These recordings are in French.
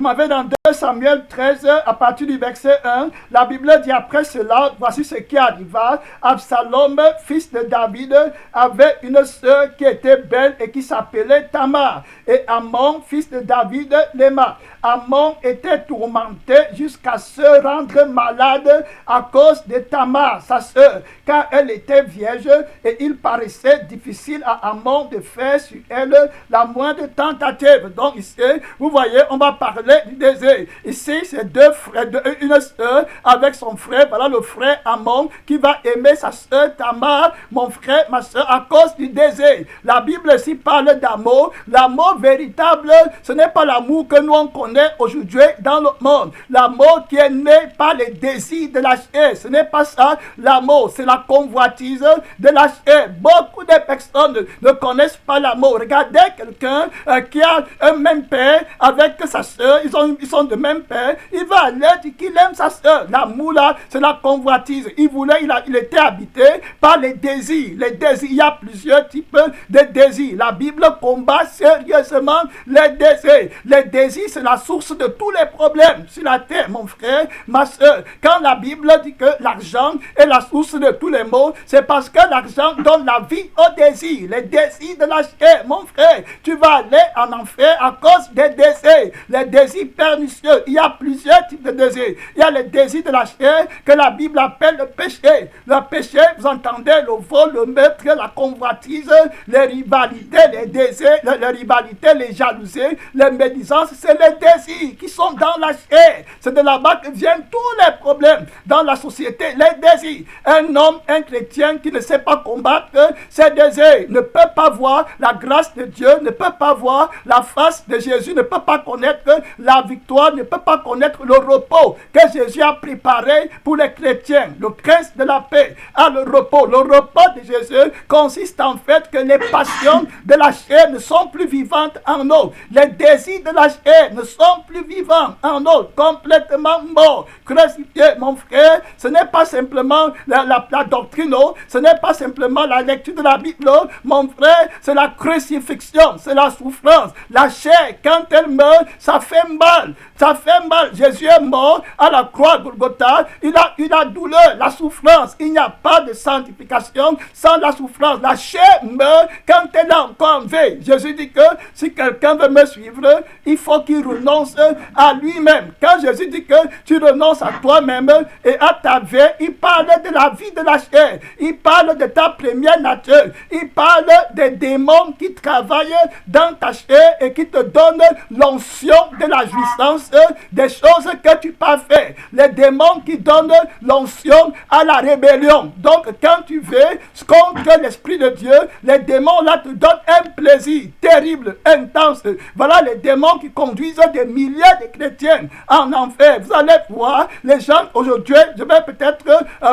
m'avez dans 2 Samuel 13, à partir du verset 1, la Bible dit après cela, voici ce qui arriva. Absalom, fils de David, avait une sœur qui était belle et qui s'appelait Tamar. Et Amnon, fils de David, l'aima. Amnon était tourmenté jusqu'à se rendre malade à cause de Tamar, sa sœur, car elle était vierge et il paraissait difficile à Amnon de faire sur elle la moindre tentative. Donc ici, vous voyez, on va parler du désir. Ici, c'est 2 frères, une sœur avec son frère. Voilà le frère Amnon qui va aimer sa sœur Tamar, mon frère, ma sœur, à cause du désir. La Bible ici parle d'amour. L'amour véritable, ce n'est pas l'amour que nous on connaît aujourd'hui dans le monde. L'amour qui est né par les désirs de la chair. Ce n'est pas ça l'amour, c'est la convoitise de la chair. Beaucoup de personnes ne connaissent pas l'amour. Regardez quelqu'un qui a un même père avec sa soeur, ils sont de même père, il va aller dire qu'il aime sa soeur. L'amour là, c'est la convoitise. Il était habité par les désirs. Les désirs, il y a plusieurs types de désirs. La Bible combat sérieusement les désirs. Les désirs, c'est la source de tous les problèmes sur la terre, mon frère, ma soeur. Quand la Bible dit que l'argent est la source de tous les maux, c'est parce que l'argent donne la vie aux désirs. Les désirs de la chair, mon frère, tu vas aller en enfer à cause des désirs. Les désirs pernicieux, il y a plusieurs types de désirs. Il y a les désirs de la chair que la Bible appelle le péché. Le péché, vous entendez, le vol, le meurtre, la convoitise, les rivalités, les désirs, les rivalités, les jalousies, les médisances, c'est les désirs qui sont dans la chair. C'est de là-bas que viennent tous les problèmes dans la société, les désirs. Un homme, un chrétien qui ne sait pas combattre ses désirs, ne peut pas voir la grâce de Dieu, ne peut pas voir la face de Jésus, ne peut pas connaître la victoire, ne peut pas connaître le repos que Jésus a préparé pour les chrétiens. Le prince de la paix a le repos. Le repos de Jésus consiste en fait que les passions de la chair ne sont plus vivantes en nous. Les désirs de la chair ne sont plus vivants en nous, complètement morts, crucifiés. Mon frère, ce n'est pas simplement la doctrine, ce n'est pas simplement la lecture de la Bible, mon frère, c'est la crucifixion, c'est la souffrance. La chair, quand elle meurt, ça fait mal. Ça fait mal. Jésus est mort à la croix Golgotha. Il a eu la douleur, la souffrance. Il n'y a pas de sanctification sans la souffrance. La chair meurt quand elle est encore en vie. Jésus dit que si quelqu'un veut me suivre, il faut qu'il renonce à lui-même. Quand Jésus dit que tu renonces à toi-même et à ta vie, il parle de la vie de la chair. Il parle de ta première nature. Il parle des démons qui travaillent dans ta chair et qui te donnent l'onction de la jouissance des choses que tu peux faire. Les démons qui donnent l'onction à la rébellion. Donc, quand tu veux contre l'Esprit de Dieu, les démons là te donnent un plaisir terrible, intense. Voilà les démons qui conduisent des milliers de chrétiens en enfer. Vous allez voir, les gens aujourd'hui, je vais peut-être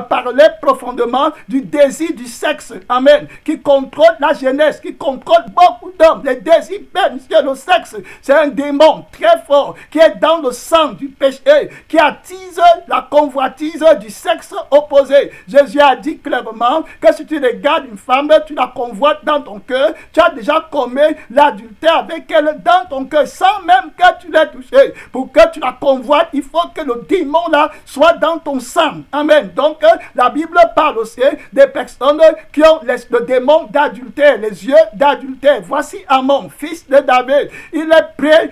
parler profondément du désir du sexe. Amen. Qui contrôle la jeunesse, qui contrôle beaucoup d'hommes. Les désirs pernicieux, le sexe, c'est un démon très fort qui est dans le sang du péché, qui attise la convoitise du sexe opposé. Jésus a dit clairement que si tu regardes une femme, tu la convoites dans ton cœur, tu as déjà commis l'adultère avec elle dans ton cœur, sans même que tu l'aies touchée. Pour que tu la convoites, il faut que le démon là soit dans ton sang. Amen. Donc, la Bible parle aussi des personnes qui ont le démon d'adultère, les yeux d'adultère. Voici Amnon, fils de David. Il est prêt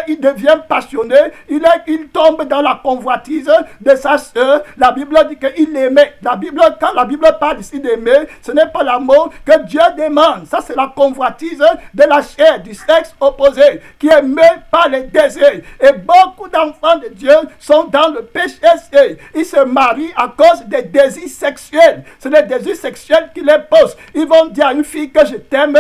il devient passionné, il tombe dans la convoitise de sa sœur. La Bible dit qu'il l'aimait. Quand la Bible parle ici d'aimer, ce n'est pas l'amour que Dieu demande. Ça, c'est la convoitise de la chair, du sexe opposé, qui est aimé par les désirs. Et beaucoup d'enfants de Dieu sont dans le péché. Ils se marient à cause des désirs sexuels. C'est les désirs sexuels qui les posent. Ils vont dire à une fille que je t'aime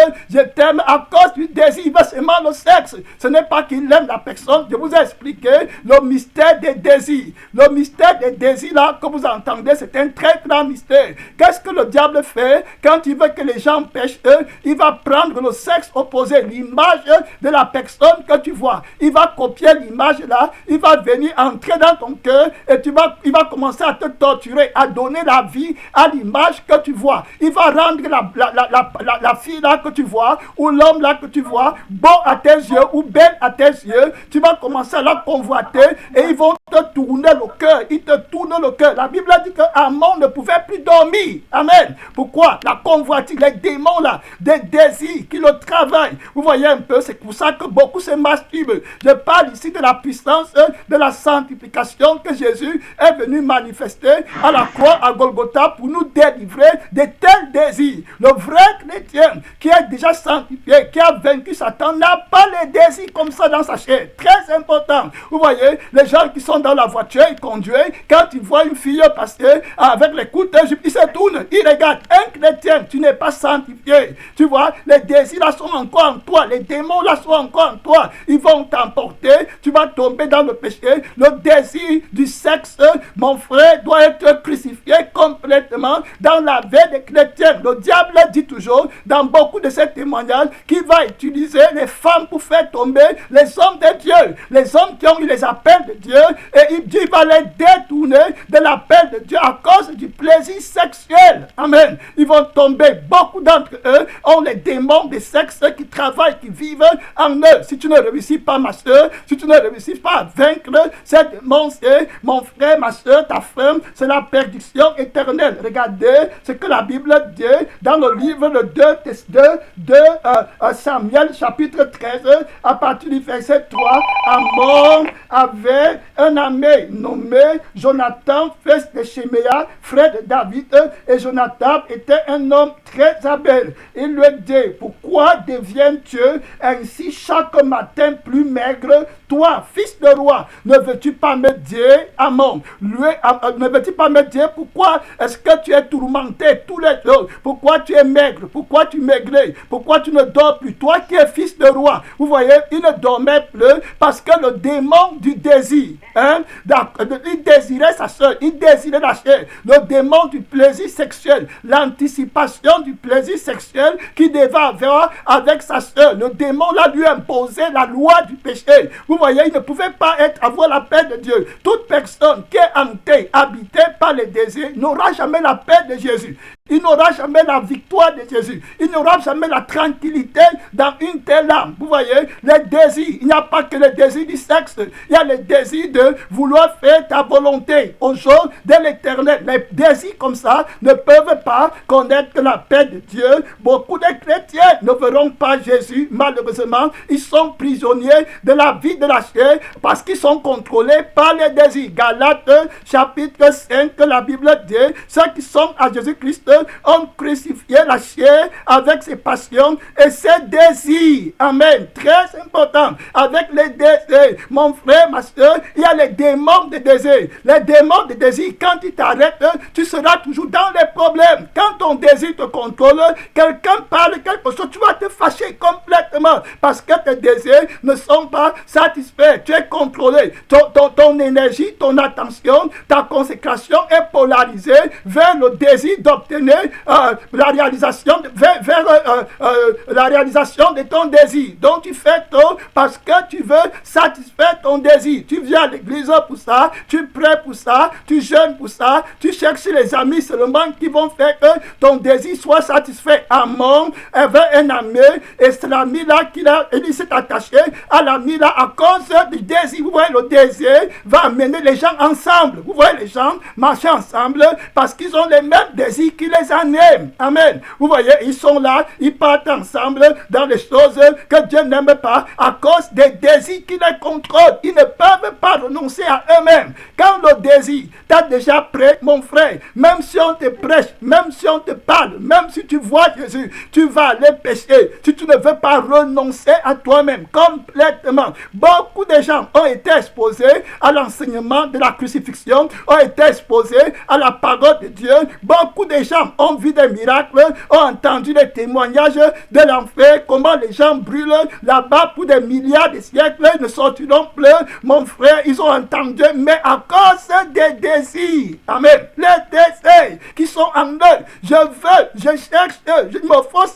à cause du désir. Il va seulement le sexe. Ce n'est pas qu'il aime la personne. Je vous ai expliqué le mystère des désirs. Le mystère des désirs là que vous entendez, c'est un très grand mystère. Qu'est-ce que le diable fait quand il veut que les gens pêchent? Il va prendre le sexe opposé, l'image de la personne que tu vois. Il va copier l'image là, il va venir entrer dans ton cœur et il va commencer à te torturer, à donner la vie à l'image que tu vois. Il va rendre la fille là que tu vois ou l'homme là que tu vois beau à tes yeux ou belle à tes tes yeux, tu vas commencer à la convoiter et ils vont te tourner le cœur. Ils te tournent le cœur. La Bible dit que Amon ne pouvait plus dormir. Amen. Pourquoi? La convoitise, les démons là, des désirs qui le travaillent. Vous voyez un peu, c'est pour ça que beaucoup se masturbent. Je parle ici de la puissance de la sanctification que Jésus est venu manifester à la croix à Golgotha pour nous délivrer de tels désirs. Le vrai chrétien qui est déjà sanctifié, qui a vaincu Satan, n'a pas les désirs comme ça dans sa chair. Très important. Vous voyez, les gens qui sont dans la voiture, ils conduisent, quand ils voient une fille passer avec les couteaux, ils se tournent, ils regardent. Un chrétien, tu n'es pas sanctifié. Tu vois, les désirs là sont encore en toi, les démons là sont encore en toi. Ils vont t'emporter, tu vas tomber dans le péché. Le désir du sexe, mon frère, doit être crucifié complètement dans la vie des chrétiens. Le diable dit toujours, dans beaucoup de ces témoignages, qu'il va utiliser les femmes pour faire tomber les hommes de Dieu. Les hommes qui ont eu les appels de Dieu, et il va les détourner de l'appel de Dieu à cause du plaisir sexuel. Amen. Ils vont tomber. Beaucoup d'entre eux ont les démons de sexe qui travaillent, qui vivent en eux. Si tu ne réussis pas, ma soeur, si tu ne réussis pas à vaincre ces démons, c'est mon frère, ma soeur, ta femme, c'est la perdition éternelle. Regardez ce que la Bible dit dans le livre de Samuel, chapitre 13, à partir du verset 3. Amon avait un ami nommé Jonathan, fils de Shemaya, frère de David, et Jonathan était un homme très habile. Il lui dit, pourquoi deviens-tu ainsi chaque matin plus maigre? Toi, fils de roi, ne veux-tu pas me dire, Amon, ne veux-tu pas me dire pourquoi est-ce que tu es tourmenté tous les jours? Pourquoi tu es maigre? Pourquoi tu maigris? Pourquoi tu ne dors plus? Toi qui es fils de roi. Vous voyez, il ne dormait plus parce que le démon du désir, il désirait sa soeur, il désirait la chair. Le démon du plaisir sexuel, l'anticipation du plaisir sexuel qu'il devait avoir avec sa soeur. Le démon là lui imposait la loi du péché. Vous voyez, il ne pouvait pas avoir la paix de Dieu. Toute personne qui est hantée, habitée par les désirs, n'aura jamais la paix de Jésus. Il n'aura jamais la victoire de Jésus. Il n'aura jamais la tranquillité dans une telle âme. Vous voyez, les désirs, il n'y a pas que les désirs du sexe. Il y a les désirs de vouloir faire ta volonté au jour de l'éternel. Les désirs comme ça ne peuvent pas connaître la paix de Dieu. Beaucoup de chrétiens ne verront pas Jésus. Malheureusement, ils sont prisonniers de la vie de la chair parce qu'ils sont contrôlés par les désirs. Galates chapitre 5, la Bible dit, ceux qui sont à Jésus-Christ ont crucifié la chair avec ses passions et ses désirs. Amen. Très important. Avec les désirs, mon frère, ma soeur, il y a les démons de désir. Les démons de désir, quand ils t'arrêtent, tu seras toujours dans les problèmes. Quand ton désir te contrôle, quelqu'un parle quelque chose, tu vas te fâcher complètement parce que tes désirs ne sont pas satisfaits. Tu es contrôlé. Ton énergie, ton attention, ta consécration est polarisée vers le désir d'obtenir la réalisation la réalisation de ton désir. Donc tu fais tout parce que tu veux satisfaire ton désir. Tu viens à l'église pour ça, tu prêts pour ça, tu jeûnes pour ça, tu cherches les amis seulement qui vont faire que ton désir soit satisfait. Amon avait un ami et c'est l'ami là il s'est attaché à l'ami là à cause du désir. Vous voyez, le désir va amener les gens ensemble. Vous voyez, les gens marcher ensemble parce qu'ils ont les mêmes désirs qui les animent. Amen. Vous voyez, ils sont là, ils partent ensemble dans les choses que Dieu n'aime pas à cause des désirs qui les contrôlent. Ils ne peuvent pas renoncer à eux-mêmes. Quand le désir t'a déjà prêt, mon frère, même si on te prêche, même si on te parle, même si tu vois Jésus, tu vas aller pécher. Si tu ne veux pas renoncer à toi-même complètement. Beaucoup de gens ont été exposés à l'enseignement de la crucifixion, ont été exposés à la parole de Dieu. Beaucoup de gens ont vu des miracles, ont entendu des témoignages de l'enfer, comment les gens brûlent là-bas pour des milliards de siècles, ne sortent postulons plus, mon frère, ils ont entendu, mais à cause des désirs, amen, les désirs qui sont en eux, je veux, je cherche, il me faut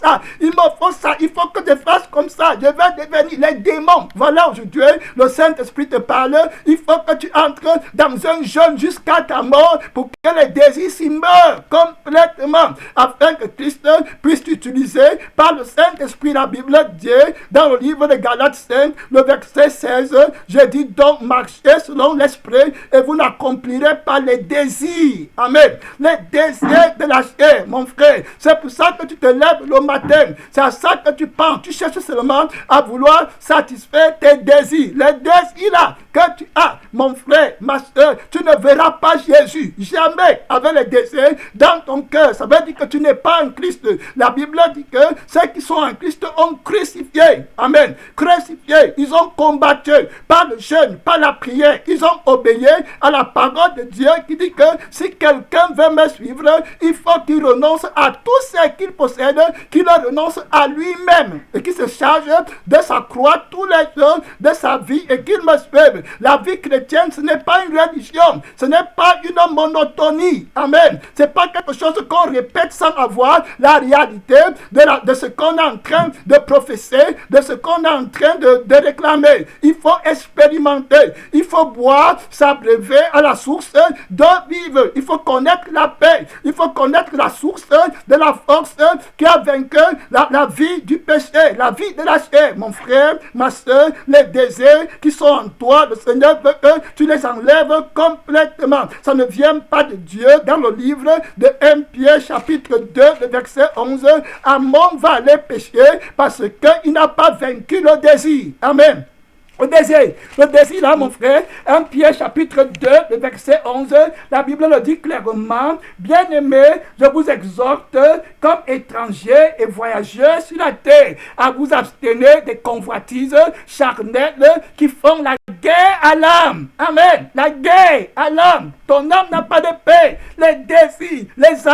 ça, il faut que je fasse comme ça, je vais devenir les démons. Voilà, aujourd'hui, le Saint-Esprit te parle, il faut que tu entres dans un jeûne jusqu'à ta mort pour que les désirs s'y meurent complètement, afin que Christ puisse t'utiliser par le Saint-Esprit. La Bible dit, dans le livre de Galates 5, le verset 16, je dis donc, marchez selon l'Esprit et vous n'accomplirez pas les désirs. Amen. Les désirs de la chair, mon frère. C'est pour ça que tu te lèves le matin. C'est à ça que tu penses. Tu cherches seulement à vouloir satisfaire tes désirs. Les désirs là que tu as, mon frère, ma soeur, tu ne verras pas Jésus. Jamais avec les désirs dans ton cœur. Ça veut dire que tu n'es pas en Christ. La Bible dit que ceux qui sont en Christ ont crucifié. Amen. Crucifié. Ils ont combattu par le jeûne, par la prière. Ils ont obéi à la parole de Dieu qui dit que si quelqu'un veut me suivre, il faut qu'il renonce à tout ce qu'il possède, qu'il renonce à lui-même et qu'il se charge de sa croix tous les jours de sa vie et qu'il me suive. La vie chrétienne, ce n'est pas une religion, ce n'est pas une monotonie. Amen. Ce n'est pas quelque chose qu'on répète sans avoir la réalité de ce qu'on est en train de professer, de ce qu'on est en train de réclamer. Il faut expérimenter, il faut boire, s'abreuver à la source d'eau vive. Il faut connaître la paix, il faut connaître la source de la force qui a vaincu la vie du péché, la vie de la chair. Mon frère, ma soeur, les désirs qui sont en toi, le Seigneur veut que tu les enlèves complètement. Ça ne vient pas de Dieu. Dans le livre de 1 Pierre chapitre 2, le verset 11, Amon va aller pécher parce qu'il n'a pas vaincu le désir. Amen. Le désir là, mon frère, 1 Pierre chapitre 2, le verset 11, la Bible le dit clairement, bien-aimés, je vous exhorte comme étrangers et voyageurs sur la terre, à vous abstenir des convoitises charnelles qui font la guerre à l'âme. Amen. La guerre à l'âme. Ton âme n'a pas de paix. Les désirs, les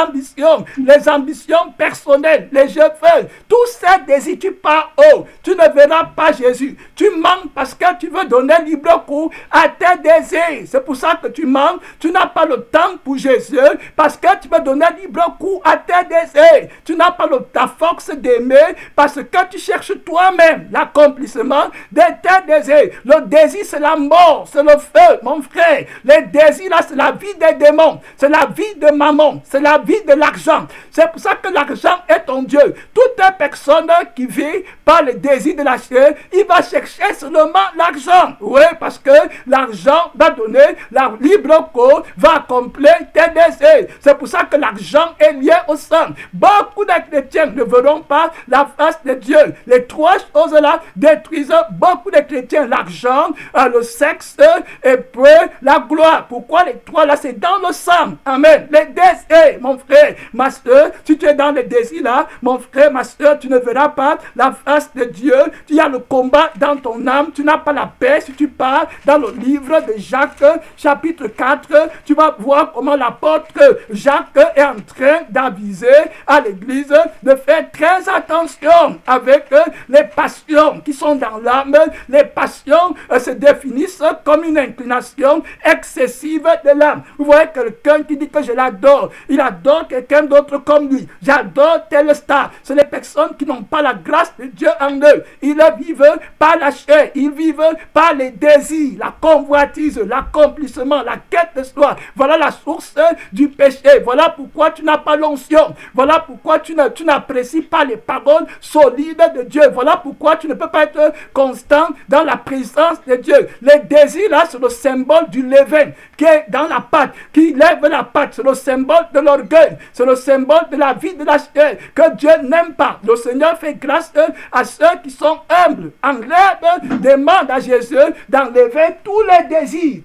ambitions personnelles, les je veux, tous ces désirs, tu pars haut. Tu ne verras pas Jésus. Tu manques parce que tu veux donner libre cours à tes désirs. C'est pour ça que tu manques. Tu n'as pas le temps pour Jésus parce que tu veux donner libre cours à tes désirs. Tu n'as pas la force d'aimer parce que tu cherches toi-même l'accomplissement de tes désirs. Le désir, c'est la mort, c'est le feu, mon frère. Les désirs, là, c'est la vie des démons. C'est la vie de maman. C'est la vie de l'argent. C'est pour ça que l'argent est ton Dieu. Toute personne qui vit par le désir de la chair, il va chercher seulement l'argent. Oui, parce que l'argent va donner la libre cours, va accomplir tes désirs. C'est pour ça que l'argent est lié au sang. Beaucoup de chrétiens ne verront pas la face de Dieu. Les trois choses-là détruisent beaucoup de chrétiens. L'argent, le sexe et puis la gloire. Pourquoi les trois là? C'est dans le sang. Amen. Les désirs, mon frère, ma soeur, si tu es dans les désirs là, mon frère, ma soeur, tu ne verras pas la face de Dieu. Tu as le combat dans ton âme. Tu n'as pas la paix. Si tu pars dans le livre de Jacques, chapitre 4, tu vas voir comment l'apôtre Jacques est en train d'aviser à l'église de faire très attention avec les passions qui sont dans l'âme. Les passions se définissent comme une inclination excessive de l'âme. Vous voyez quelqu'un qui dit que je l'adore. Il adore quelqu'un d'autre comme lui. J'adore telle star. Ce sont les personnes qui n'ont pas la grâce de Dieu en eux. Ils vivent par la chair. Ils vivent par les désirs, la convoitise, l'accomplissement, la quête de soi. Voilà la source du péché. Voilà pourquoi tu n'as pas l'onction. Voilà pourquoi tu n'apprécies pas les paroles solides de Dieu. Voilà pourquoi tu ne peux pas être constant dans la présence de Dieu. Les désirs là, c'est le symbole du levain qui est dans la pâte, qui lève la pâte. C'est le symbole de l'orgueil. C'est le symbole de la vie de la chair que Dieu n'aime pas. Le Seigneur fait grâce à ceux qui sont humbles. Enlève, demande à Jésus d'enlever tous les désirs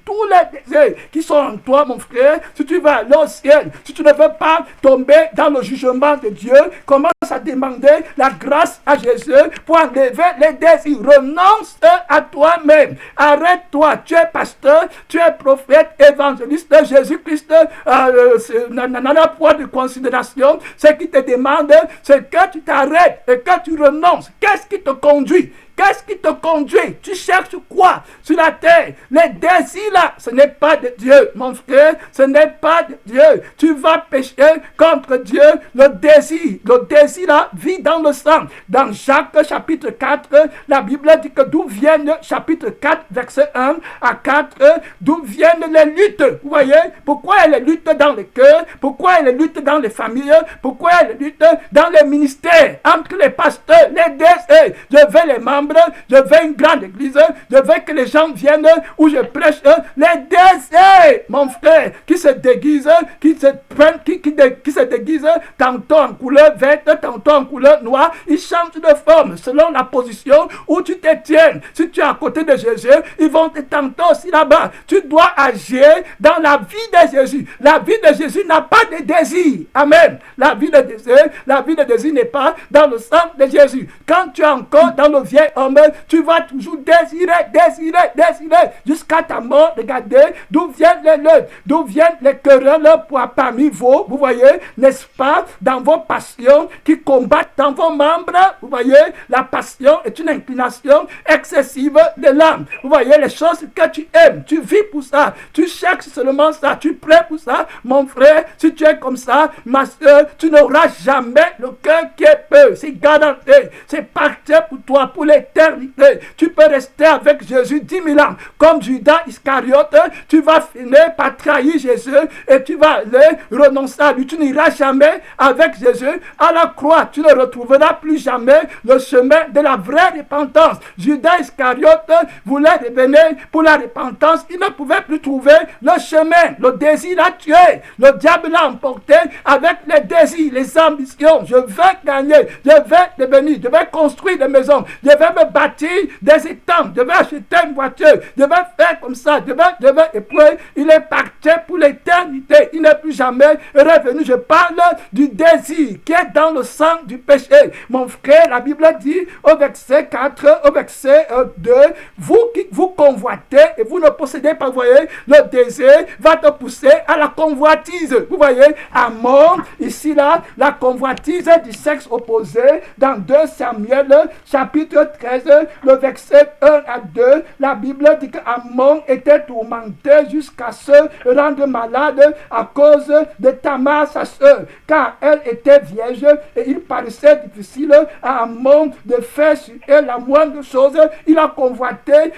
qui sont en toi, mon frère. Si tu vas aller au ciel, si tu ne veux pas tomber dans le jugement de Dieu, commence à demander la grâce à Jésus pour enlever les désirs. Renonce à toi-même. Arrête-toi. Tu es pasteur, tu es prophète, évangéliste. Jésus-Christ n'a point de considération. Ce qui te demande, c'est que tu t'arrêtes et que tu renonces. Qu'est-ce qui te conduit? Qu'est-ce qui te conduit? Tu cherches quoi sur la terre? Les désirs là, ce n'est pas de Dieu, mon frère, ce n'est pas de Dieu. Tu vas pécher contre Dieu. Le désir là vit dans le sang. Dans Jacques chapitre 4, la Bible dit que d'où viennent, chapitre 4, verset 1 à 4, d'où viennent les luttes. Vous voyez, pourquoi il y a les luttes dans les cœurs, pourquoi il y a les luttes dans les familles, pourquoi il y a les luttes dans les ministères, entre les pasteurs, les désirs. Je veux les membres, je veux une grande église, je veux que les gens viennent où je prêche. Les désirs, mon frère, qui se déguisent, qui se déguisent tantôt en couleur verte, tantôt en couleur noire, ils changent de forme selon la position où tu te tiens. Si tu es à côté de Jésus, ils vont te tenter aussi là-bas. Tu dois agir dans la vie de Jésus. La vie de Jésus n'a pas de désir. Amen. La vie de Jésus n'est pas dans le sang de Jésus. Quand tu es encore dans le vieil homme, tu vas toujours désirer, jusqu'à ta mort. Regardez d'où viennent les luttes, d'où viennent les querelles parmi vous voyez, n'est-ce pas, dans vos passions qui combattent dans vos membres. Vous voyez, la passion est une inclination excessive de l'âme. Vous voyez, les choses que tu aimes, tu vis pour ça, tu cherches seulement ça, tu plais pour ça. Mon frère, si tu es comme ça, ma soeur, tu n'auras jamais le cœur qui est peu. C'est garanti, c'est parti pour toi, pour l'éternité. Tu peux rester avec Jésus 10 000 ans. Comme Judas Iscariote, tu vas finir par trahir Jésus et tu vas aller renoncer à lui. Tu n'iras jamais avec Jésus à la croix. Tu ne retrouveras plus jamais le chemin de la vraie repentance. Judas Iscariote voulait revenir pour la repentance. Il ne pouvait plus trouver le chemin. Le désir l'a tué. Le diable l'a emporté avec les désirs, les ambitions. Je vais gagner. Je vais devenir. Je vais construire des maisons. Je vais me bâtir des étangs. Je vais acheter une voiture. Je vais faire comme ça. Je vais. Et puis, il est parti pour l'éternité. Il n'est plus jamais revenu. Je parle du désir qui est dans le sang du péché. Mon frère, la Bible dit au verset 4, au verset 2, vous convoitez et vous ne possédez pas. Vous voyez, le désir va te pousser à la convoitise. Vous voyez, Amon, ici là, la convoitise du sexe opposé dans 2 Samuel, chapitre 13, le verset 1 à 2, la Bible dit qu'Amon était tourmenté jusqu'à se rendre malade à cause de Tamar, sa soeur, car elle était vierge et il paraissait difficile à Amon de faire sur elle la moindre chose. Il a convoité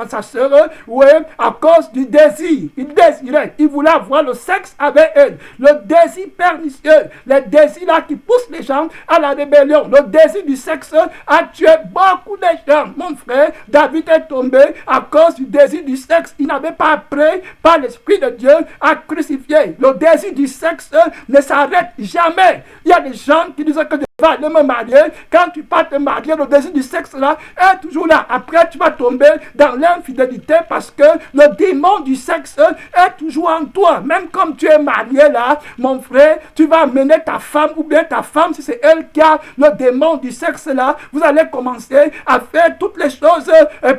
sa soeur, oui, à cause du désir. Il désirait, il voulait avoir le sexe avec elle. Le désir pernicieux, les désirs là qui poussent les gens à la rébellion. Le désir du sexe a tué beaucoup de gens. Mon frère, David est tombé à cause du désir du sexe. Il n'avait pas appris par l'Esprit de Dieu à crucifier. Le désir du sexe ne s'arrête jamais. Il y a des gens qui disent que je vais aller me marier. Quand tu pars te marier, le désir du sexe là est toujours là. Après, tu vas tomber dans l'infidélité parce que le démon du sexe est toujours en toi. Même comme tu es marié là, mon frère, tu vas amener ta femme ou bien ta femme, si c'est elle qui a le démon du sexe là, vous allez commencer à faire toutes les choses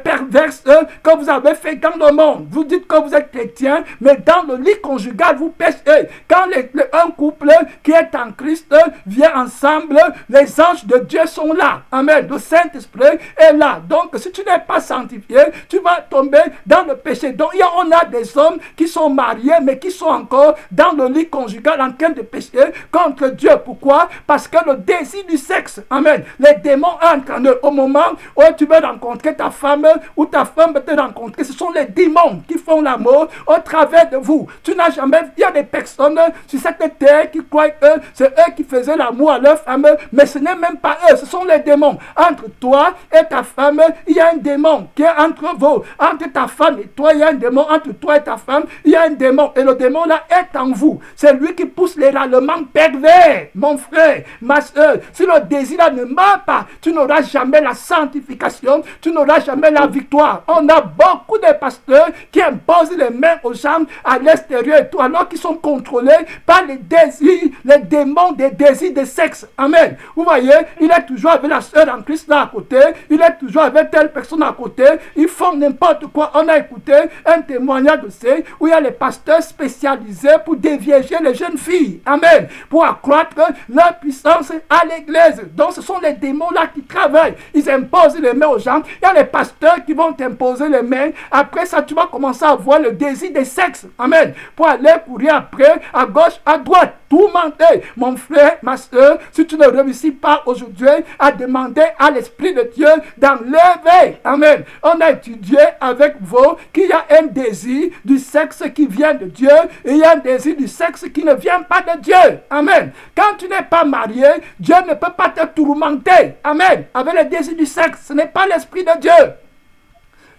perverses que vous avez fait dans le monde. Vous dites que vous êtes chrétien, mais dans le lit conjugal, vous péchez. Quand un couple qui est en Christ vient ensemble, les anges de Dieu sont là. Amen. Le Saint-Esprit est là. Donc, si tu n'es pas sanctifié, tu vas tomber dans le péché. Donc, on a des hommes qui sont mariés, mais qui sont encore dans le lit conjugal en train de pécher contre Dieu. Pourquoi? Parce que le désir du sexe, amen, les démons entrent en eux. Au moment où tu veux rencontrer ta femme ou ta femme veut te rencontrer, ce sont les démons qui font l'amour au travers de vous. Tu n'as jamais... Il y a des personnes sur cette terre qui croient que c'est eux qui faisaient l'amour à leur femme, mais ce n'est même pas eux, ce sont les démons. Entre toi et ta femme, il y a un démon qui est entre vous. Entre ta femme et toi, il y a un démon. Entre toi et ta femme, il y a un démon. Et le démon là est en vous. C'est lui qui pousse les râlements pervers. Mon frère, ma soeur, si le désir là ne meurt pas, tu n'auras jamais la sanctification, tu n'auras jamais la victoire. On a beaucoup de pasteurs qui imposent les mains aux gens à l'extérieur et tout, alors qu'ils sont contrôlés par les désirs, les démons des désirs de sexe. Amen. Vous voyez, il est toujours avec la sœur en Christ là à côté, il est toujours avec telle personne à côté, ils font n'importe quoi. On a écouté un témoignage de ça où il y a les pasteurs spécialisés pour déviéger les jeunes filles. Amen. Pour accroître leur puissance à l'église. Donc ce sont les démons là qui travaillent. ils imposent les mains aux gens. Il y a les pasteurs qui vont t'imposer les mains. Après ça, tu vas commencer à avoir le désir des sexes. Amen. Pour aller courir après, à gauche, à droite. Tout mentir. Mon frère, ma soeur, si tu ne réussis pas aujourd'hui à demander à l'Esprit de Dieu d'enlever. Amen. On a étudié avec vous qu'il y a un désir du sexe qui vient de Dieu et il y a un désir du sexe qui ne vient pas de Dieu. Amen. Quand tu n'es pas marié, Dieu ne peut pas te tourmenter. Amen. Avec le désir du sexe, ce n'est pas l'Esprit de Dieu.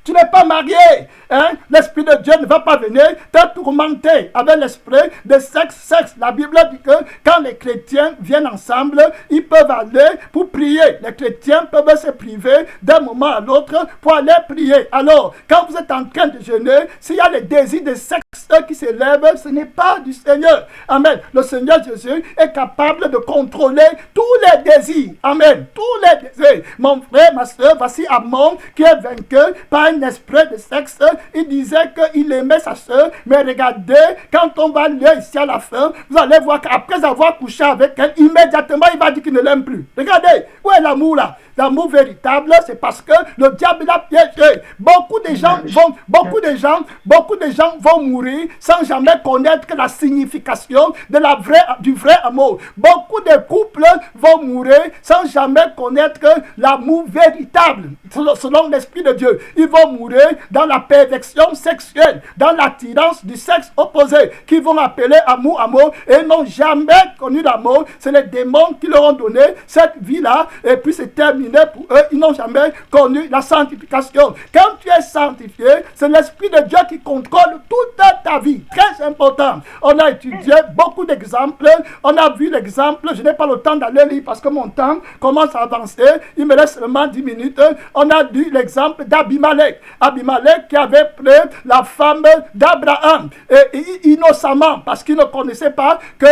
Tu n'es pas marié, hein? L'Esprit de Dieu ne va pas venir te tourmenter avec l'esprit de sexe. La Bible dit que quand les chrétiens viennent ensemble, ils peuvent aller pour prier. Les chrétiens peuvent se priver d'un moment à l'autre pour aller prier. Alors, quand vous êtes en train de jeûner, s'il y a les désirs de sexe qui s'élèvent, ce n'est pas du Seigneur. Amen. Le Seigneur Jésus est capable de contrôler tous les désirs. Amen. Tous les désirs. Mon frère, ma soeur, voici Amon qui est vaincu par un esprit de sexe. Il disait qu'il aimait sa soeur, mais regardez, quand on va lire ici à la fin, vous allez voir qu'après avoir couché avec elle, immédiatement il va dire qu'il ne l'aime plus. Regardez, où est l'amour là? L'amour véritable, c'est parce que le diable l'a piégé. Beaucoup de gens vont mourir sans jamais connaître la signification du vrai amour. Beaucoup de couples vont mourir sans jamais connaître l'amour véritable, selon l'Esprit de Dieu. Ils vont mourir dans la perversion sexuelle, dans l'attirance du sexe opposé, qu'ils vont appeler amour, et n'ont jamais connu l'amour. C'est les démons qui leur ont donné cette vie-là, et puis c'est terminé pour eux. Ils n'ont jamais connu la sanctification. Quand tu es sanctifié, c'est l'Esprit de Dieu qui contrôle toute ta vie. Très important. On a étudié beaucoup d'exemples. On a vu l'exemple, je n'ai pas le temps d'aller lire parce que mon temps commence à avancer. Il me reste seulement 10 minutes. On a vu l'exemple d'Abimelech. Abimelech qui avait pris la femme d'Abraham innocemment parce qu'il ne connaissait pas que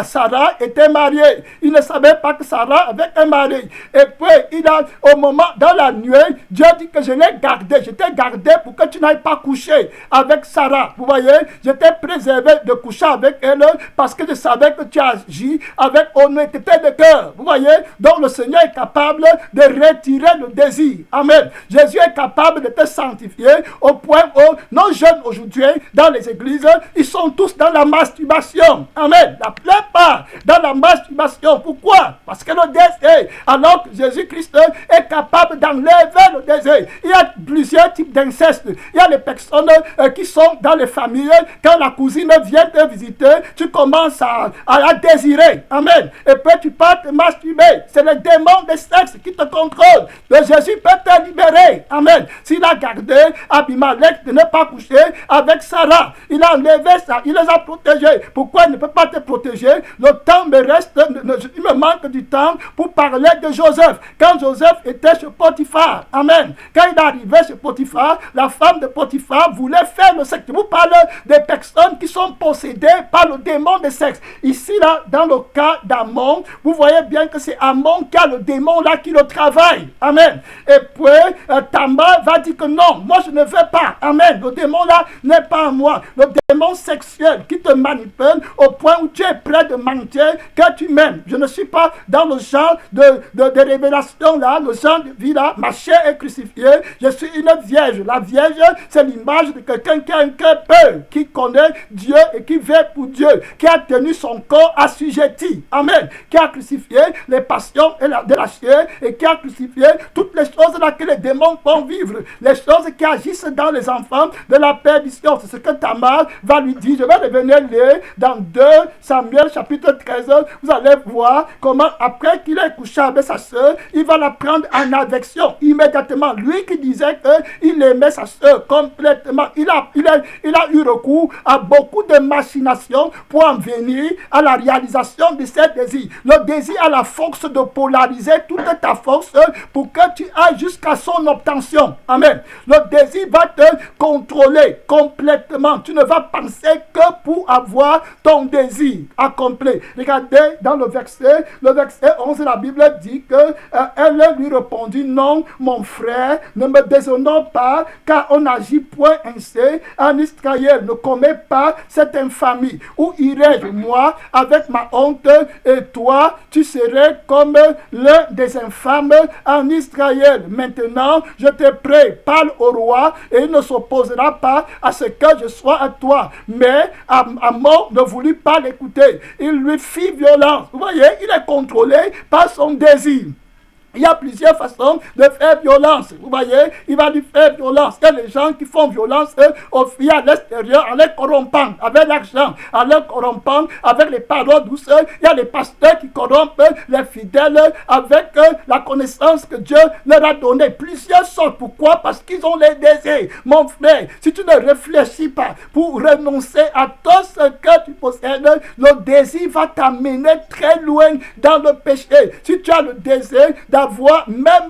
Sarah était mariée. Il ne savait pas que Sarah avait un mari. Et puis, au moment, dans la nuit, Dieu dit que je l'ai gardé. Je t'ai gardé pour que tu n'ailles pas coucher avec Sarah. Vous voyez, je t'ai préservé de coucher avec elle parce que je savais que tu agis avec honnêteté de cœur. Vous voyez, donc le Seigneur est capable de retirer le désir. Amen. Jésus est capable de te sanctifier au point où nos jeunes aujourd'hui, dans les églises, ils sont tous dans la masturbation. Amen. La plupart dans la masturbation. Pourquoi? Parce que le désir, alors que Jésus-Christ est capable d'enlever le désir. Il y a plusieurs types d'inceste. Il y a les personnes qui sont dans les familles. Quand la cousine vient te visiter, tu commences à désirer. Amen. Et puis tu pars te masturber. C'est le démon de sexe qui te contrôle. Le Jésus peut te libérer. Amen. S'il a gardé Abimelech de ne pas coucher avec Sarah, il a enlevé ça. Il les a protégés. Pourquoi il ne peut pas te protéger? Le temps me reste, il me manque du temps pour parler de Joseph. Quand Joseph était chez Potiphar, amen. Quand il est arrivé chez Potiphar, la femme de Potiphar voulait faire le sexe. Je vous parle des personnes qui sont possédées par le démon de sexe. Ici, là, dans le cas d'Amon, vous voyez bien que c'est Amon qui a le démon là qui le travaille. Amen. Et puis, Tamar va dire que non, moi je ne veux pas. Amen. Le démon là n'est pas à moi. Le démon sexuel qui te manipule au point où tu es prêt de mentir que tu m'aimes. Je ne suis pas dans le genre de révélation là, le genre de vie là. Ma chair est crucifiée. Je suis une vierge. La vierge, c'est l'image de quelqu'un qui a un cœur pur, qui connaît Dieu et qui vit pour Dieu, qui a tenu son corps assujetti. Amen. Qui a crucifié les passions de la chair et qui a crucifié toutes les choses là que les démons vont vivre. Les choses qui agissent dans les enfants de la perdition. C'est ce que Tamar va lui dire. Je vais revenir lire dans 2 Samuel chapitre 13. Vous allez voir comment après qu'il ait couché avec sa soeur, il va la prendre en affection immédiatement. Lui qui disait qu'il aimait sa soeur complètement, il a eu recours à beaucoup de machinations pour en venir à la réalisation de ses désirs. Le désir a la force de polariser toute ta force pour que tu ailles jusqu'à son obtention. Amen. Le désir va te contrôler complètement. Tu ne vas penser que pour avoir ton désir accompli. Regardez dans le verset 11, la Bible dit que elle lui répondit: non, mon frère, ne me déshonore pas, car on n'agit point ainsi en Israël. Israël, ne commets pas cette infamie. Où irai-je, moi, avec ma honte, et toi, tu serais comme l'un des infâmes en Israël. Maintenant, je te prie, parle au roi, et il ne s'opposera pas à ce que je sois à toi. Mais Amon ne voulut pas l'écouter. Il lui fit violence. Vous voyez, il est contrôlé par son désir. Il y a plusieurs façons de faire violence. Vous voyez, il va lui faire violence. Il y a les gens qui font violence aux filles à l'extérieur en les corrompant avec l'argent, en les corrompant avec les paroles douces. Il y a les pasteurs qui corrompent les fidèles avec la connaissance que Dieu leur a donnée. Plusieurs sortes. Pourquoi? Parce qu'ils ont les désirs. Mon frère, si tu ne réfléchis pas pour renoncer à tout ce que tu possèdes, le désir va t'amener très loin dans le péché. Si tu as le désir d'avoir même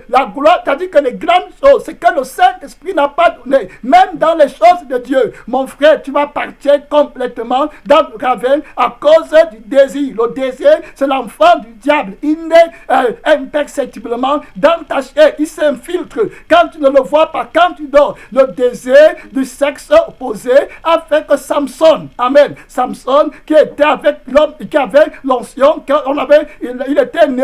la gloire, c'est-à-dire que les grandes choses, c'est que le Saint-Esprit n'a pas donné, même dans les choses de Dieu, mon frère, tu vas partir complètement dans le ravin à cause du désir. Le désir, c'est l'enfant du diable. Il naît imperceptiblement dans ta chair, il s'infiltre quand tu ne le vois pas, quand tu dors. Le désir du sexe opposé a fait que Samson, amen, Samson qui était avec l'homme, qui avait l'onction, il était né,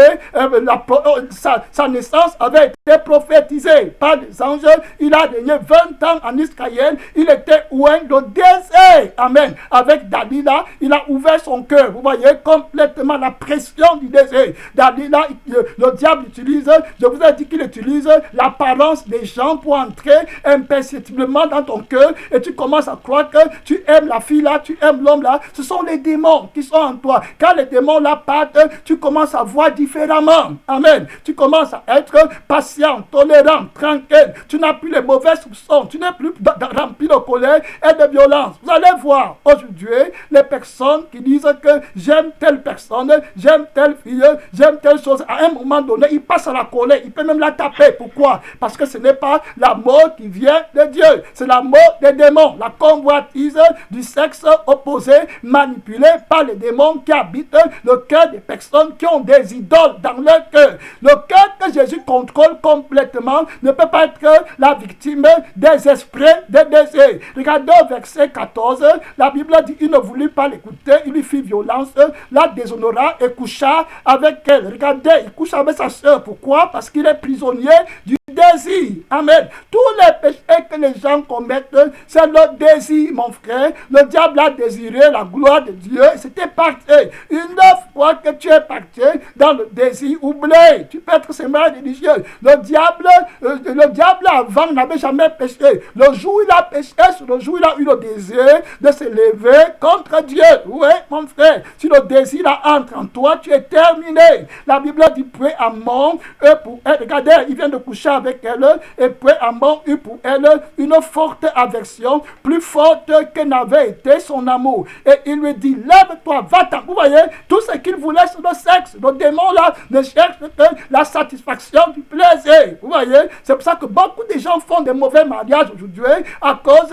sa naissance avait été prophétisée par des anges. Il a régné 20 ans en Israël. Il était loin de désir. Amen. Avec Dalila, il a ouvert son cœur. Vous voyez complètement la pression du désir. Dalila, le diable utilise, je vous ai dit qu'il utilise l'apparence des gens pour entrer imperceptiblement dans ton cœur et tu commences à croire que tu aimes la fille là, tu aimes l'homme là. Ce sont les démons qui sont en toi. Quand les démons là partent, tu commences à voir différemment. Amen. Tu commences à être patient, tolérant, tranquille. Tu n'as plus les mauvais soupçons. Tu n'es plus rempli de colère et de violence. Vous allez voir aujourd'hui les personnes qui disent que j'aime telle personne, j'aime telle fille, j'aime telle chose. À un moment donné, il passe à la colère. Il peut même la taper. Pourquoi? Parce que ce n'est pas l'amour qui vient de Dieu. C'est l'amour des démons. La convoitise du sexe opposé manipulée par les démons qui habitent le cœur des personnes qui ont des idoles dans leur cœur. Le cœur que Jésus contrôle complètement ne peut pas être la victime des esprits de désir. Regardez au verset 14, la Bible dit il ne voulut pas l'écouter, il lui fit violence, la déshonora et coucha avec elle. Regardez, il couche avec sa soeur. Pourquoi? Parce qu'il est prisonnier du désir. Amen. Tous les péchés que les gens commettent, c'est le désir, mon frère. Le diable a désiré la gloire de Dieu. C'était parti. Une fois que tu es parti dans le désir, oublie. Tu peux être seulement religieux. Le diable avant n'avait jamais péché. Le jour où il a péché, c'est le jour où il a eu le désir de se lever contre Dieu. Oui, mon frère. Si le désir entre en toi, tu es terminé. La Bible dit, puis Amon, regardez, il vient de coucher avec elle, et puis Amon eut pour elle une forte aversion, plus forte que n'avait été son amour. Et il lui dit, lève-toi, va-t'en. Vous voyez, tout ce qu'il voulait, c'est le sexe. Le démon là ne cherche que la satisfaction du plaisir. Vous voyez, c'est pour ça que beaucoup de gens font des mauvais mariages aujourd'hui à cause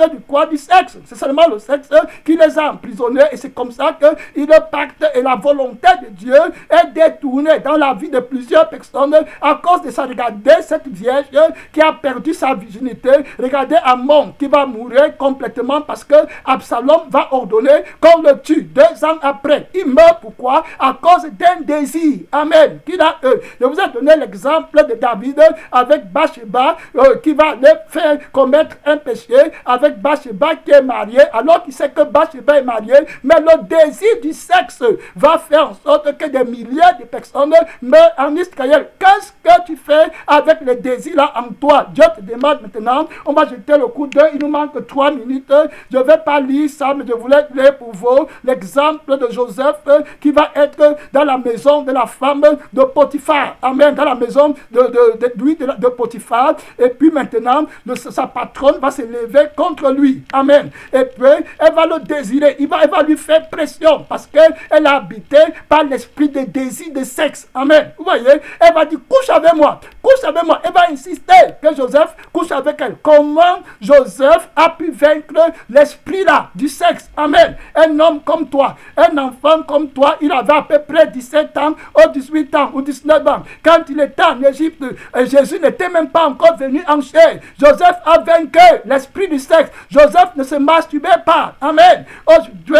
du sexe. C'est seulement le sexe qui les a emprisonnés et c'est comme ça que le pacte et la volonté de Dieu est détournée dans la vie de plusieurs personnes à cause de ça. Regardez cette vierge qui a perdu sa virginité. Regardez Amon qui va mourir complètement parce que Absalom va ordonner qu'on le tue 2 ans après. Il meurt pourquoi? À cause d'un désir. Amen. Je vous ai donné l'exemple de David avec Bathsheba qui va le faire commettre un péché avec Bathsheba qui est mariée alors qu'il sait que Bathsheba est mariée, mais le désir du sexe va faire en sorte que des milliers de personnes meurent en Israël. Qu'est-ce que tu fais avec le désir là en toi? Dieu te demande maintenant, on va jeter le coup d'œil, il nous manque 3 minutes, je ne vais pas lire ça, mais je voulais lire pour vous l'exemple de Joseph qui va être dans la maison de la femme de Potiphar. Amen. Dans la maison de Potiphar. Et puis maintenant, sa patronne va se lever contre lui. Amen. Et puis, elle va le désirer. Elle va lui faire pression parce qu'elle est habitée par l'esprit de désir de sexe. Amen. Vous voyez, elle va dire, couche avec moi. couche avec moi. Elle va insister que Joseph couche avec elle. Comment Joseph a pu vaincre l'esprit là du sexe? Amen. Un homme comme toi, un enfant comme toi, il avait à peu près 17 ans, ou 18 ans, ou 19 ans. Quand il était en Égypte, Jésus n'était même pas encore venu en chair. Joseph a vaincu l'esprit du sexe. Joseph ne se masturbait pas. Amen. Aujourd'hui,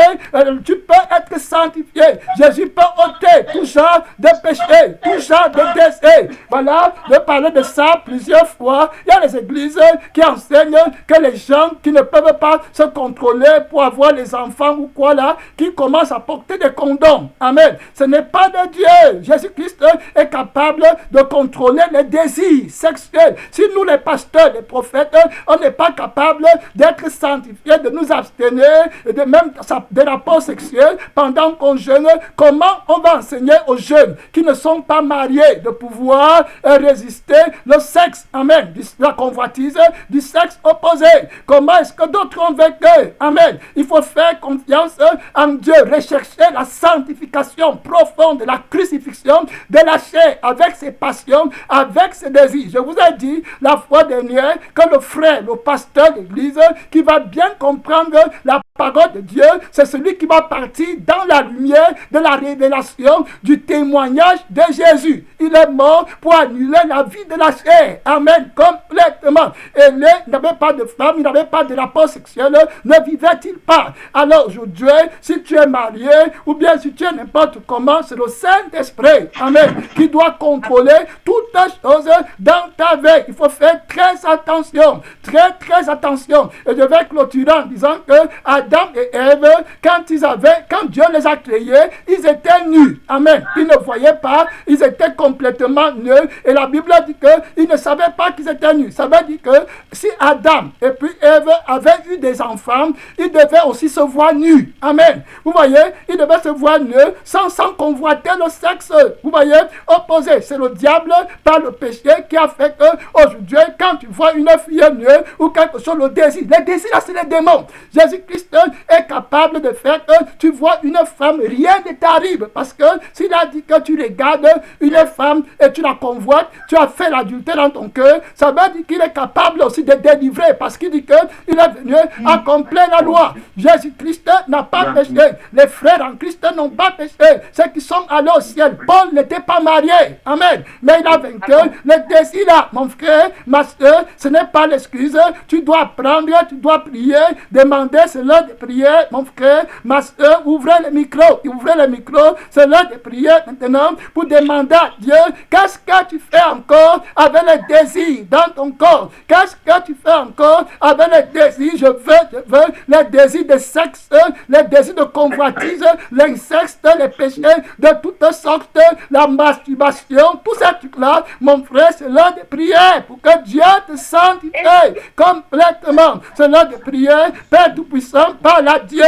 tu peux être sanctifié. Jésus peut ôter tout genre de péché, tout genre de décès. Voilà, je parlais de ça plusieurs fois. Il y a les églises qui enseignent que les gens qui ne peuvent pas se contrôler pour avoir les enfants ou quoi là, qui commencent à porter des condoms. Amen. Ce n'est pas de Dieu. Jésus-Christ est capable de contrôler les désirs sexuels. Si nous, les pasteurs, les prophètes, on n'est pas capable d'être sanctifiés, de nous abstenir, et de même des rapports sexuels pendant qu'on jeûne, comment on va enseigner aux jeunes qui ne sont pas mariés de pouvoir résister le sexe, amen, la convoitise du sexe opposé? Comment est-ce que d'autres ont vécu? Amen. Il faut faire confiance en Dieu, rechercher la sanctification profonde, la crucifixion de la chair avec ses passions, avec ses désirs. Je vous ai dit la fois dernière que le frère, le pasteur d'église, qui va bien comprendre la parole de Dieu, c'est celui qui va partir dans la lumière de la révélation du témoignage de Jésus. Il est mort pour annuler la vie de la chair. Amen. Complètement. Et lui, il n'avait pas de femme, il n'avait pas de rapport sexuel, ne vivait-il pas? Alors aujourd'hui, si tu es marié, ou bien si tu es n'importe comment, c'est le Saint-Esprit, amen, qui doit contrôler toutes choses dans ta vie. Il faut faire très attention, très attention. Et je vais clôturer en disant que Adam et Ève, quand Dieu les a créés, ils étaient nus. Amen. Ils ne voyaient pas, ils étaient complètement nus. Et la Bible dit qu'ils ne savaient pas qu'ils étaient nus. Ça veut dire que si Adam et puis Ève avaient eu des enfants, ils devaient aussi se voir nus. Amen. Vous voyez, ils devaient se voir nus sans convoiter le sexe. Vous voyez, opposé. C'est le diable par le péché qui a fait que aujourd'hui, quand tu vois une fille nue ou quelque chose, le désir, les désirs là, c'est les démons. Jésus-Christ est capable de faire que tu vois une femme, rien ne t'arrive. Parce que s'il a dit que tu regardes une femme et tu la convoites, tu as fait l'adultère dans ton cœur, ça veut dire qu'il est capable aussi de délivrer. Parce qu'il dit qu'il est venu accomplir la loi. Jésus-Christ n'a pas péché. Les frères en Christ n'ont pas péché. Ceux qui sont allés au ciel, Paul n'était pas marié. Amen. Mais il a vaincu le désir là. Mon frère, ma soeur, ce n'est pas l'excuse. Tu dois prendre, tu dois prier, demander, c'est l'heure de prier. Mon frère, ma soeur, ouvrez le micro. Ouvrez le micro, c'est l'heure de prier maintenant pour demander à Dieu qu'est-ce que tu fais encore avec les désirs dans ton corps. Qu'est-ce que tu fais encore avec les désirs? Je veux les désirs de sexe, les désirs de convoitise, l'inceste, les péchés de toutes sortes, la masturbation, tous ces trucs-là, mon frère, c'est l'heure de prier pour que Dieu te sanctifie complètement. C'est l'heure de prier, Père Tout-Puissant, parle à Dieu,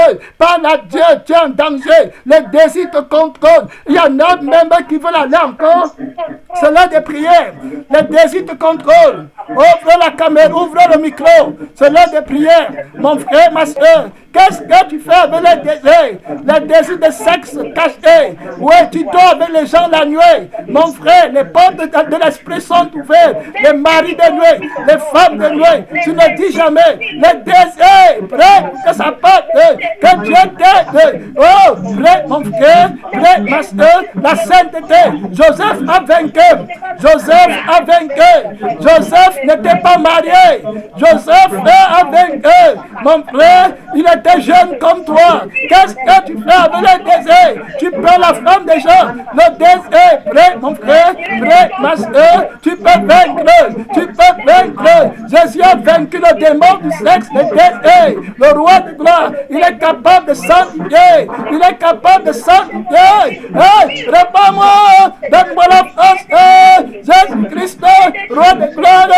tu es en danger, les désirs te contrôlent. Il y en a même qui veulent aller encore. C'est l'heure de prier, les désirs te contrôlent. Ouvre la caméra, ouvre le micro, c'est l'heure de prier. Mon frère, ma soeur, qu'est-ce que tu fais avec les désirs de sexe cachés? Oui, tu dors avec les gens la nuit. Mon frère, les portes de l'esprit sont ouvertes. Les maris de nuit, les femmes de nuit. Tu ne dis jamais les désirs. Prêt que ça parte. Que Dieu t'aide. Oh, prêt, mon frère, prêt, ma soeur, la sainteté. Joseph a vaincu. Joseph a vaincu. Joseph n'était pas marié. Joseph a vaincu. Mon frère, il était jeune comme toi. Qu'est-ce que tu fais avec le désir? Tu prends la femme des gens. Le désir, prêt, mon frère, prêt, ma soeur, tu peux vaincre. Tu peux vaincre. Jésus a vaincu le démon du sexe, le désir. Le roi de gloire, il est capable de sanctifier. Il est capable de sanctifier. Hey, réponds-moi. Donne-moi la force. Jésus-Christ, roi de gloire,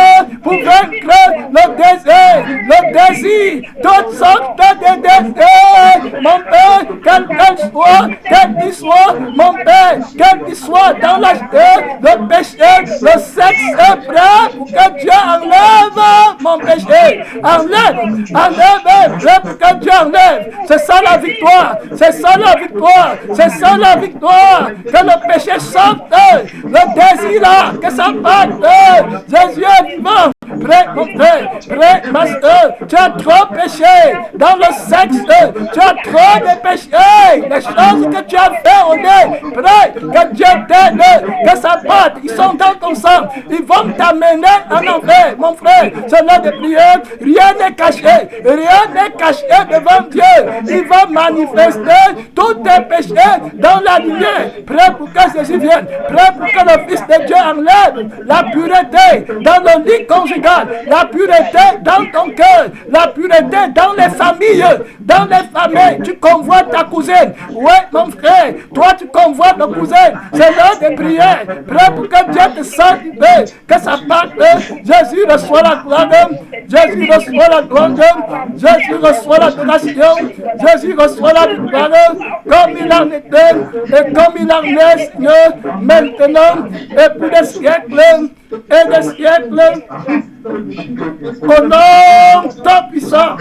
pour vaincre le désir toutes sortes de désirs, mon Père, quel qu'il soit, mon Père, quel qu'il soit dans le péché, le sexe est prêt pour que Dieu enlève mon péché. Enlève, prêt pour que Dieu enlève. C'est ça la victoire, c'est ça la victoire, c'est ça la victoire. Que le péché sorte, le désir là, que ça parte. Jésus est vivant. Prêt, mon frère, prêt, ma soeur, tu as trop péché dans le sexe, tu as trop de péché, les choses que tu as fait, on est prêt, que Dieu t'aide, que ça parte, ils sont dans ton sang, ils vont t'amener en enfer, mon frère, c'est l'heure de prier, rien n'est caché devant Dieu, il va manifester tous tes péchés dans la lumière, prêt pour que Jésus vienne, prêt pour que le Fils de Dieu enlève la pureté dans le lit conjugal, la pureté dans ton cœur, la pureté dans les familles, tu convoites ta cousine, oui mon frère, toi tu convoites ton cousin, c'est l'heure de prière, prêt pour que Dieu te sanctifie, que ça parte, Jésus reçoit la gloire, Jésus reçoit la gloire, Jésus reçoit l'adoration, Jésus reçoit la victoire, comme il en était, et comme il en est, Seigneur, maintenant, et pour des siècles, et des siècles, au nom tant puissant,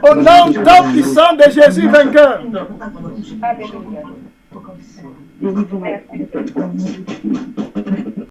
au nom tant puissant de Jésus vainqueur. Alléluia.